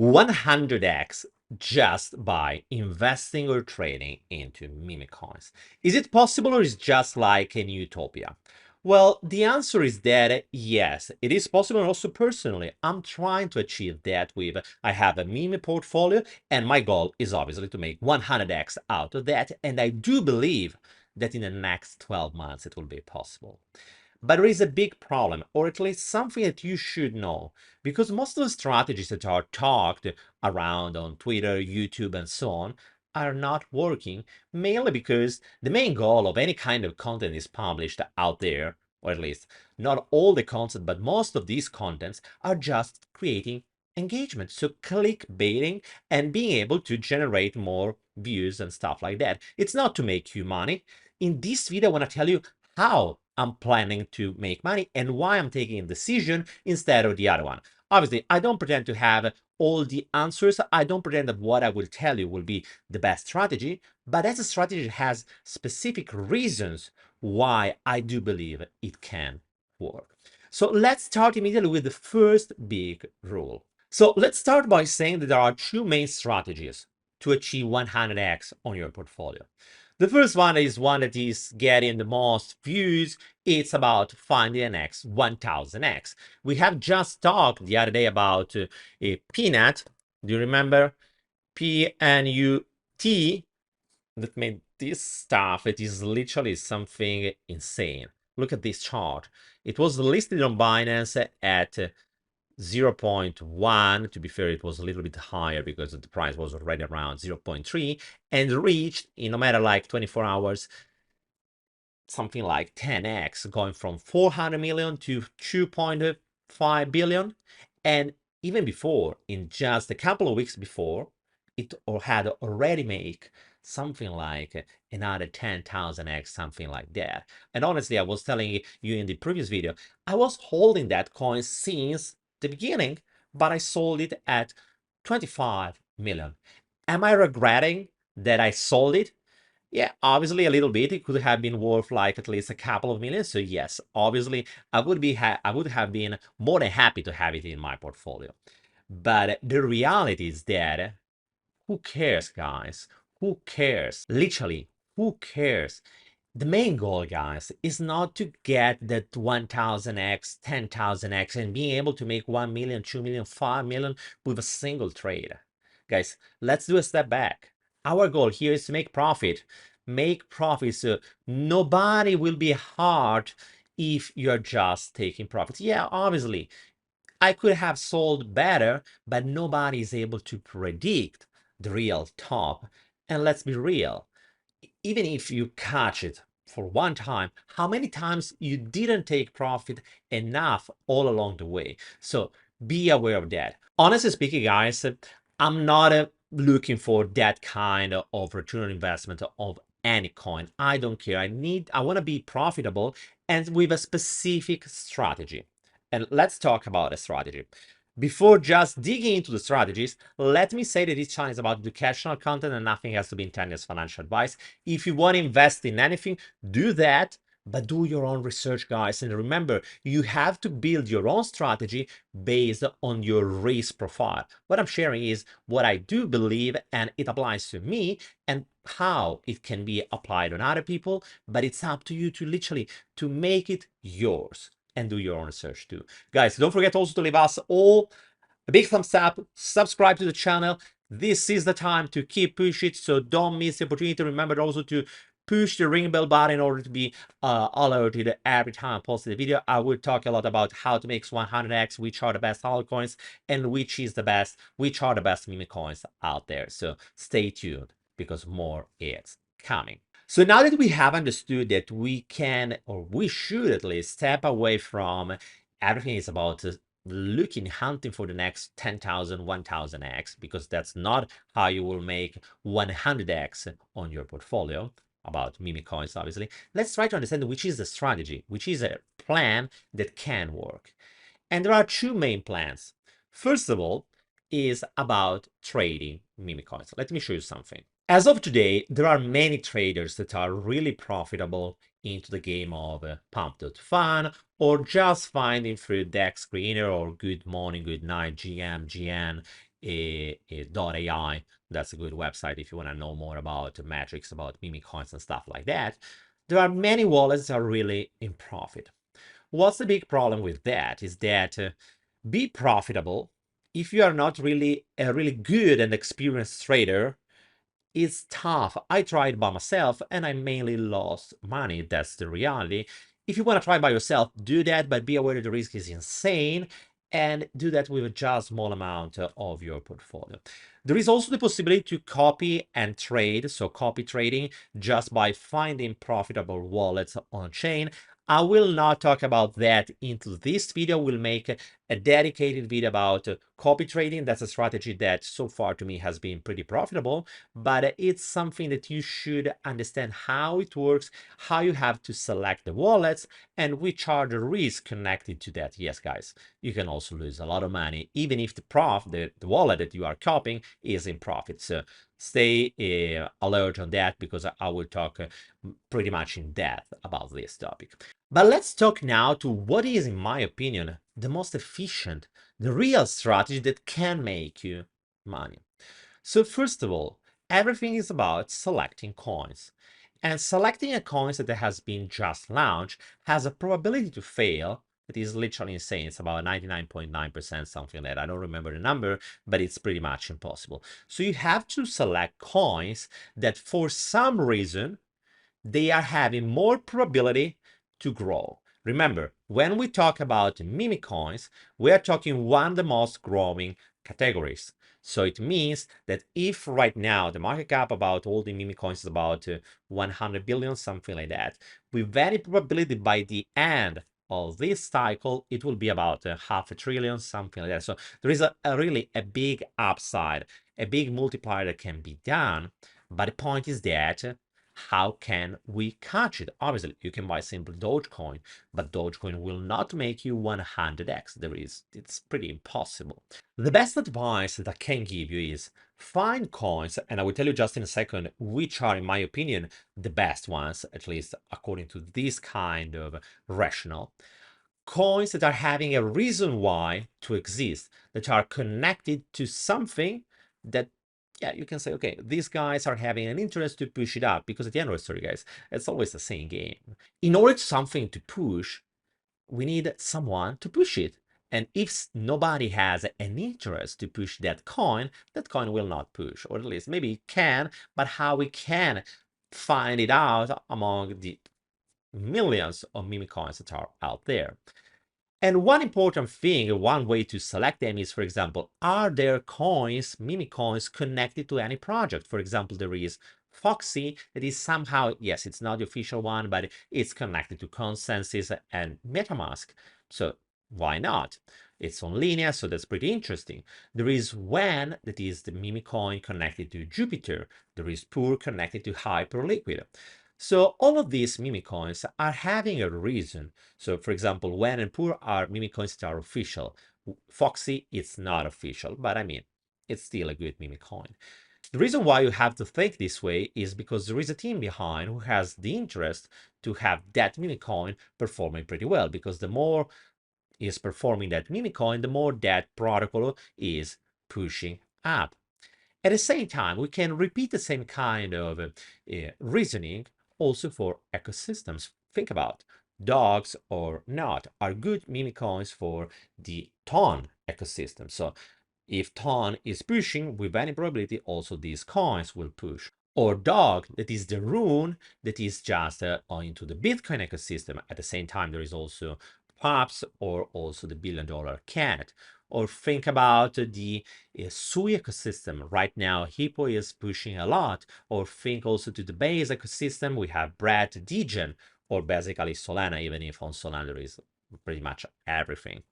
100x just by investing or trading into meme coins. Is it possible or is it just like an utopia? Well, the answer is that yes, it is possible. And also personally, I'm trying to achieve that with, I have a meme portfolio and my goal is obviously to make 100x out of that. And I do believe that in the next 12 months, it will be possible. But there is a big problem, or at least something that you should know, because most of the strategies that are talked around on Twitter, YouTube, and so on are not working, mainly because the main goal of any kind of content is published out there, or at least not all the content, but most of these contents are just creating engagement. So clickbaiting and being able to generate more views and stuff like that. It's not to make you money. In this video, I want to tell you how I'm planning to make money and why I'm taking a decision instead of the other one. Obviously, I don't pretend to have all the answers. I don't pretend that what I will tell you will be the best strategy, but that's a strategy that has specific reasons why I do believe it can work. So let's start immediately with the first big rule. So let's start by saying that there are two main strategies to achieve 100x on your portfolio. The first one is one that is getting the most views. It's about finding the next 1000x. We have just talked the other day about a peanut. Do you remember? PNUT that made this stuff. It is literally something insane. Look at this chart. It was listed on Binance at 0.1. To be fair, it was a little bit higher because the price was already around 0.3 and reached, in no matter like 24 hours, something like 10x, going from 400 million to 2.5 billion. And even before, in just a couple of weeks before, it had already made something like another 10,000x, something like that. And honestly, I was telling you in the previous video, I was holding that coin since the beginning, but I sold it at 25 million. Am I regretting that I sold it? Yeah, obviously a little bit. It could have been worth like at least a couple of millions. So yes, obviously I would have been more than happy to have it in my portfolio. But the reality is that who cares, guys? Who cares? Literally, who cares? The main goal, guys, is not to get that 1000x, 10,000x and being able to make 1 million, 2 million, 5 million with a single trade. Guys, let's do a step back. Our goal here is to make profit. Make profit so nobody will be hurt if you're just taking profits. Yeah, obviously, I could have sold better, but nobody is able to predict the real top. And let's be real, even if you catch it for one time, how many times you didn't take profit enough all along the way? So be aware of that. Honestly speaking, guys, I'm not looking for that kind of return on investment of any coin. I don't care. I want to be profitable and with a specific strategy. And let's talk about a strategy. Before just digging into the strategies, let me say that this channel is about educational content and nothing has to be intended as financial advice. If you want to invest in anything, do that, but do your own research, guys. And remember, you have to build your own strategy based on your risk profile. What I'm sharing is what I do believe, and it applies to me and how it can be applied on other people, but it's up to you to literally to make it yours and do your own research too. Guys, don't forget also to leave us all a big thumbs up, subscribe to the channel. This is the time to keep pushing it, so don't miss the opportunity. Remember also to push the ring bell button in order to be alerted every time I post the video. I will talk a lot about how to make 100x, which are the best altcoins, and which are the best meme coins out there. So stay tuned because more is coming. So now that we have understood that we can, or we should at least, step away from everything is about hunting for the next 10,000, 1000x, because that's not how you will make 100x on your portfolio, about meme coins, obviously. Let's try to understand which is the strategy, which is a plan that can work. And there are two main plans. First of all, is about trading meme coins. Let me show you something. As of today, there are many traders that are really profitable into the game of pump.fun or just finding through DEX Screener or Good Morning, Good Night, GM, GN .ai. That's a good website if you want to know more about metrics, about meme coins and stuff like that. There are many wallets that are really in profit. What's the big problem with that is that be profitable if you are not really a really good and experienced trader. It's tough. I tried by myself and I mainly lost money. That's the reality. If you want to try by yourself, do that, but be aware that the risk is insane and do that with a just small amount of your portfolio. There is also the possibility to copy and trade, so copy trading just by finding profitable wallets on chain. I will not talk about that into this video. We'll make a dedicated video about copy trading. That's a strategy that so far to me has been pretty profitable, but it's something that you should understand how it works, how you have to select the wallets, and which are the risks connected to that. Yes, guys, you can also lose a lot of money, even if the wallet that you are copying is in profit. So stay alert on that, because I will talk pretty much in depth about this topic. But let's talk now to what is, in my opinion, the most efficient, the real strategy that can make you money. So first of all, everything is about selecting coins. And selecting a coin that has been just launched has a probability to fail that is literally insane. It's about 99.9%, something like that. I don't remember the number, but it's pretty much impossible. So you have to select coins that for some reason they are having more probability to grow. Remember, when we talk about meme coins, we are talking one of the most growing categories. So it means that if right now the market cap about all the meme coins is about 100 billion, something like that, with any probability by the end of this cycle, it will be about half a trillion, something like that. So there is really a big upside, a big multiplier that can be done. But the point is that how can we catch it? Obviously, you can buy simple Dogecoin, but Dogecoin will not make you 100x. It's pretty impossible. The best advice that I can give you is find coins, and I will tell you just in a second which are, in my opinion, the best ones, at least according to this kind of rationale. Coins that are having a reason why to exist, that are connected to something that, yeah, you can say, okay, these guys are having an interest to push it up, because at the end of the story, guys, it's always the same game. In order to something to push, we need someone to push it. And if nobody has an interest to push that coin will not push, or at least maybe it can, but how we can find it out among the millions of meme coins that are out there. And one important thing, one way to select them is, for example, are there coins, meme coins, connected to any project? For example, there is Foxy that is somehow, yes, it's not the official one, but it's connected to Consensus and MetaMask. So why not? It's on Linea, so that's pretty interesting. There is WAN, that is the meme coin connected to Jupiter. There is Pure connected to Hyperliquid. So all of these meme coins are having a reason. So for example, WAN and Pure are meme coins that are official. Foxy, it's not official, but I mean, it's still a good meme coin. The reason why you have to think this way is because there is a team behind who has the interest to have that meme coin performing pretty well, because the more is performing that meme coin, the more that protocol is pushing up. At the same time, we can repeat the same kind of reasoning also for ecosystems. Think about dogs or not are good meme coins for the Ton ecosystem. So if Ton is pushing, with any probability, also these coins will push. Or dog, that is the rune that is just into the Bitcoin ecosystem. At the same time, there is also Pops, or also the $1 billion cat. Or think about the Sui ecosystem. Right now, Hippo is pushing a lot. Or think also to the Base ecosystem. We have Brad Degen, or basically Solana, even if on Solana there is pretty much everything.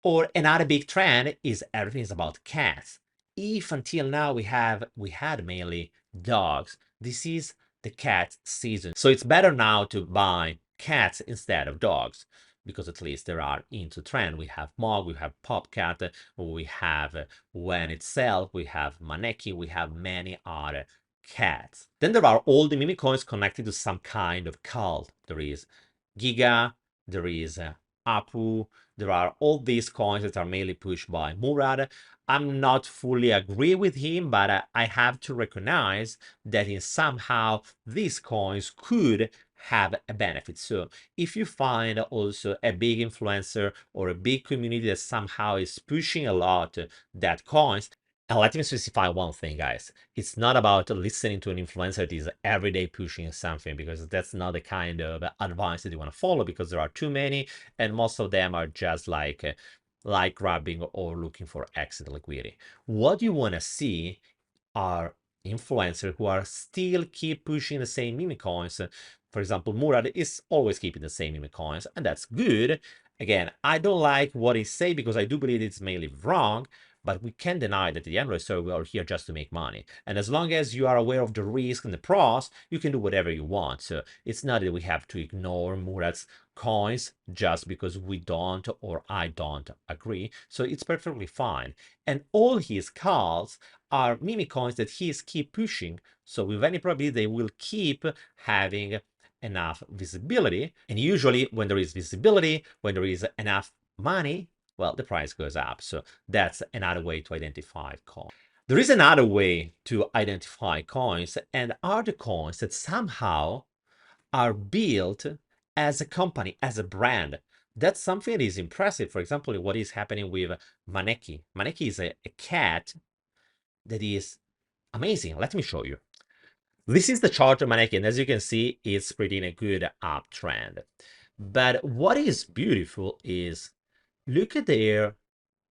Or another big trend is everything is about cats. If until now we had mainly dogs, this is the cat season. So it's better now to buy cats instead of dogs, because at least there are into trend. We have Mog, we have Popcat, we have Wen itself, we have Maneki, we have many other cats. Then there are all the meme coins connected to some kind of cult. There is Giga, there is Apu, there are all these coins that are mainly pushed by Murad. I'm not fully agree with him, but I have to recognize that in somehow these coins could have a benefit. So if you find also a big influencer or a big community that somehow is pushing a lot that coins, and let me specify one thing, guys. It's not about listening to an influencer that is every day pushing something, because that's not the kind of advice that you want to follow, because there are too many, and most of them are just like grabbing or looking for exit liquidity. What you want to see are influencers who are still keep pushing the same meme coins. For example, Murad is always keeping the same meme coins, and that's good. Again, I don't like what he say because I do believe it's mainly wrong, but we can't deny that at the end of the story, we are here just to make money. And as long as you are aware of the risk and the pros, you can do whatever you want. So it's not that we have to ignore Murad's coins just because we don't or I don't agree. So it's perfectly fine. And all his calls are meme coins that he is keep pushing. So with any probability, they will keep having enough visibility. And usually when there is visibility, when there is enough money, well, the price goes up. So that's another way to identify coins. There is another way to identify coins, and are the coins that somehow are built as a company, as a brand. That's something that is impressive. For example, what is happening with Maneki. Maneki is a cat that is amazing. Let me show you. This is the chart of Maneki, and as you can see, it's pretty in a good uptrend. But what is beautiful is look at their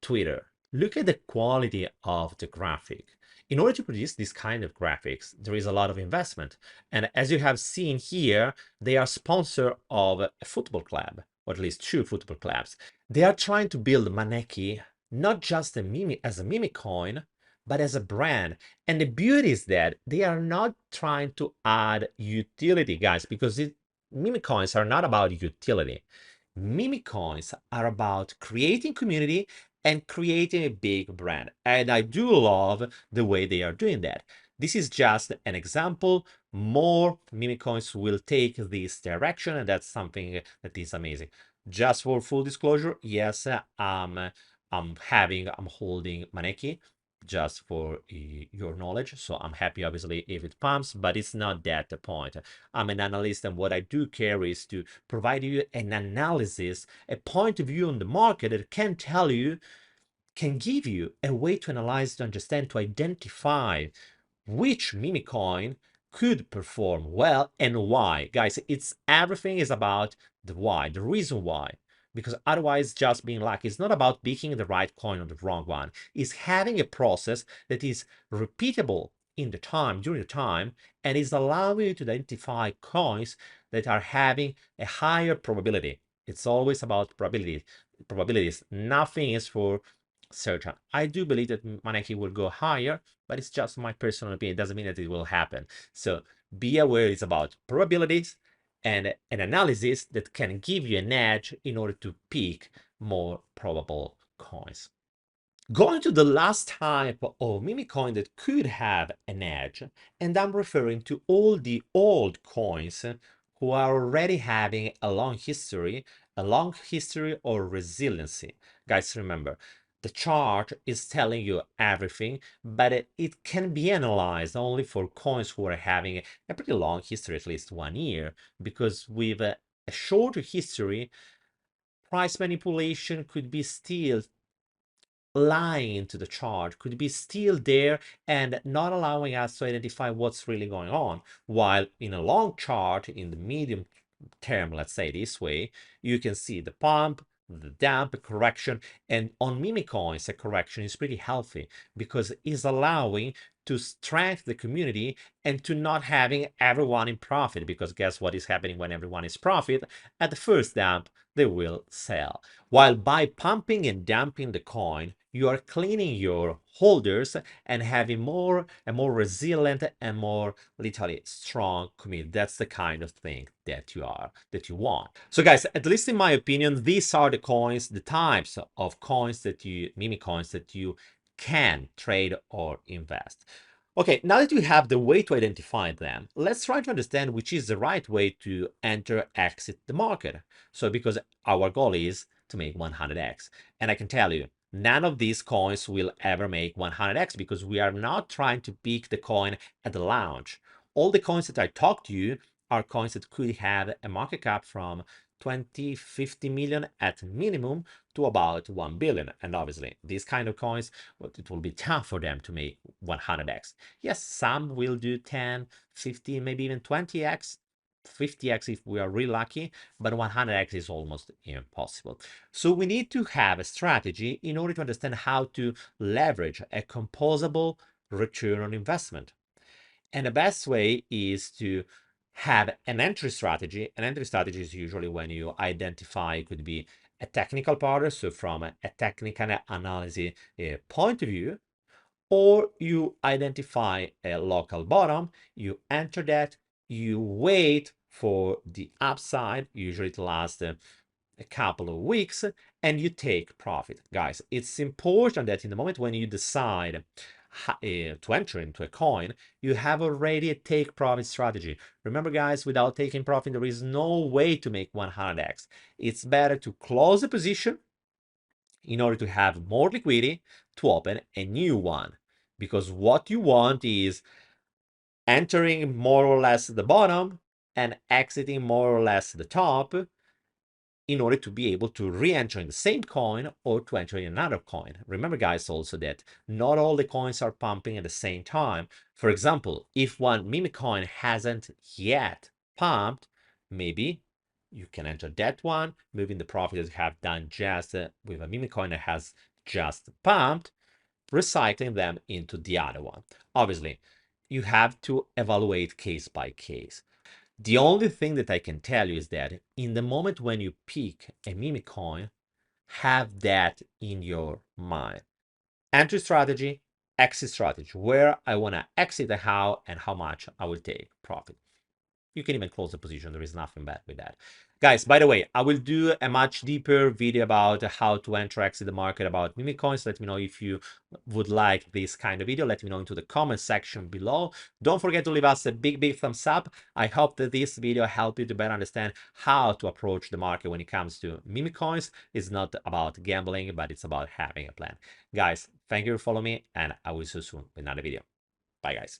Twitter. Look at the quality of the graphic. In order to produce this kind of graphics, there is a lot of investment. And as you have seen here, they are sponsor of a football club, or at least two football clubs. They are trying to build Maneki not just as a meme coin, but as a brand. And the beauty is that they are not trying to add utility, guys, because meme coins are not about utility. Meme coins are about creating community and creating a big brand. And I do love the way they are doing that. This is just an example. More meme coins will take this direction, and that's something that is amazing. Just for full disclosure, yes, I'm holding Maneki, just for your knowledge. So I'm happy, obviously, if it pumps, but it's not that the point. I'm an analyst, and what I do care is to provide you an analysis, a point of view on the market that can give you a way to analyze, to understand, to identify which meme coin could perform well and why. Guys, everything is about the why, the reason why. Because otherwise, just being lucky, it's not about picking the right coin or the wrong one. It's having a process that is repeatable during the time, and is allowing you to identify coins that are having a higher probability. It's always about probabilities. Nothing is for certain. I do believe that Maneki will go higher, but it's just my personal opinion. It doesn't mean that it will happen. So be aware it's about probabilities and an analysis that can give you an edge in order to pick more probable coins. Going to the last type of meme coin that could have an edge, and I'm referring to all the old coins who are already having a long history or resiliency. Guys, remember, the chart is telling you everything, but it can be analyzed only for coins who are having a pretty long history, at least 1 year, because with a shorter history, price manipulation could be still lying to the chart, could be still there and not allowing us to identify what's really going on. While in a long chart, in the medium term, let's say this way, you can see the pump, the dump, a correction, and on meme coins, a correction is pretty healthy because it's allowing to strengthen the community and to not having everyone in profit, because guess what is happening when everyone is profit? At the first dump, they will sell. While by pumping and dumping the coin, you are cleaning your holders and having a more resilient and more literally strong community. That's the kind of thing that you want. So guys, at least in my opinion, these are the coins, the types of coins meme coins that you can trade or invest. Okay, now that we have the way to identify them, let's try to understand which is the right way to enter, exit the market. So because our goal is to make 100x. And I can tell you, none of these coins will ever make 100x because we are not trying to pick the coin at the launch. All the coins that I talked to you are coins that could have a market cap from 20, 50 million at minimum to about 1 billion. And obviously, these kind of coins, well, it will be tough for them to make 100x. Yes, some will do 10, 15, maybe even 20x, 50x if we are really lucky, but 100x is almost impossible. So we need to have a strategy in order to understand how to leverage a composable return on investment. And the best way is to have an entry strategy. An entry strategy is usually when you identify, it could be a technical part, so from a technical analysis point of view, or you identify a local bottom, you enter that, you wait for the upside, usually it lasts a couple of weeks, and you take profit. Guys, it's important that in the moment when you decide to enter into a coin, you have already a take profit strategy. Remember, guys, without taking profit, there is no way to make 100x. It's better to close a position in order to have more liquidity to open a new one. Because what you want is entering more or less the bottom and exiting more or less the top in order to be able to re-enter in the same coin or to enter in another coin. Remember, guys, also that not all the coins are pumping at the same time. For example, if one memecoin hasn't yet pumped, maybe you can enter that one, moving the profit that you have done just with a memecoin that has just pumped, recycling them into the other one. Obviously, you have to evaluate case by case. The only thing that I can tell you is that in the moment when you pick a meme coin, have that in your mind. Entry strategy, exit strategy, where I want to exit and how much I will take profit. You can even close the position. There is nothing bad with that. Guys, by the way, I will do a much deeper video about how to enter, exit the market, about meme coins. Let me know if you would like this kind of video. Let me know into the comment section below. Don't forget to leave us a big thumbs up. I hope that this video helped you to better understand how to approach the market when it comes to meme coins. It's not about gambling, but it's about having a plan. Guys, thank you for following me, and I will see you soon with another video. Bye, guys.